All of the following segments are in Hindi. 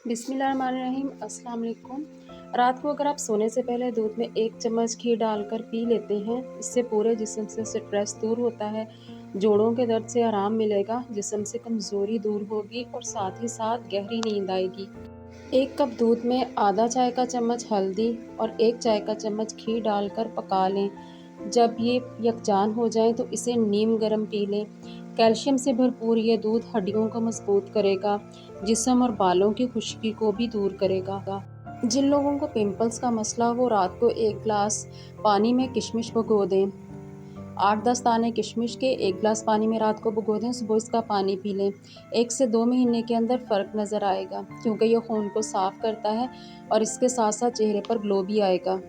बिस्मिल्लाहिर्रहमानिर्रहीम। अस्सलाम वालेकुम। रात को अगर आप सोने से पहले दूध में 1 चम्मच घी डालकर पी लेते हैं, इससे पूरे जिस्म से स्ट्रेस दूर होता है, जोड़ों के दर्द से आराम मिलेगा, जिस्म से कमज़ोरी दूर होगी और साथ ही साथ गहरी नींद आएगी। 1 कप दूध में आधा चाय का चम्मच हल्दी और 1 चाय का चम्मच घी डालकर पका लें। जब ये यकजान हो जाए तो इसे नीम गर्म पी लें। कैल्शियम से भरपूर ये दूध हड्डियों को मजबूत करेगा, जिस्म और बालों की खुश्की को भी दूर करेगा। जिन लोगों को पिंपल्स का मसला हो, वो रात को 1 गिलास पानी में किशमिश भिगो दें। 8-10 दाने किशमिश के 1 गिलास पानी में रात को भिगो दें, सुबह इसका पानी पी लें। 1 से 2 महीने के अंदर फ़र्क नज़र आएगा, क्योंकि ये खून को साफ़ करता है और इसके साथ साथ चेहरे पर ग्लो भी आएगा।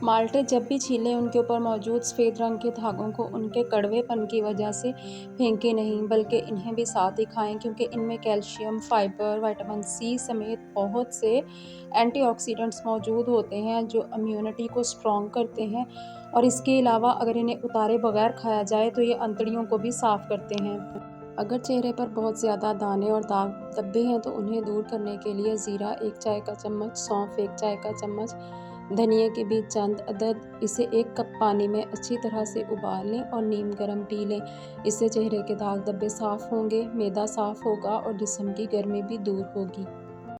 माल्टे जब भी छीलें, उनके ऊपर मौजूद सफ़ेद रंग के धागों को उनके कड़वेपन की वजह से फेंकें नहीं, बल्कि इन्हें भी साथ ही खाएं, क्योंकि इनमें कैल्शियम, फाइबर, विटामिन सी समेत बहुत से एंटीऑक्सीडेंट्स मौजूद होते हैं जो इम्यूनिटी को स्ट्रॉन्ग करते हैं। और इसके अलावा अगर इन्हें उतारे बगैर खाया जाए तो ये अंतड़ियों को भी साफ़ करते हैं। अगर चेहरे पर बहुत ज़्यादा दाने और दाग धब्बे हैं तो उन्हें दूर करने के लिए ज़ीरा 1 चाय का चम्मच, सौंफ 1 चाय का चम्मच, धनिया के बीज चंद अदद, इसे 1 कप पानी में अच्छी तरह से उबाल लें और नीम गर्म पी लें। इससे चेहरे के दाग धब्बे साफ़ होंगे, मैदा साफ़ होगा और जिस्म की गर्मी भी दूर होगी।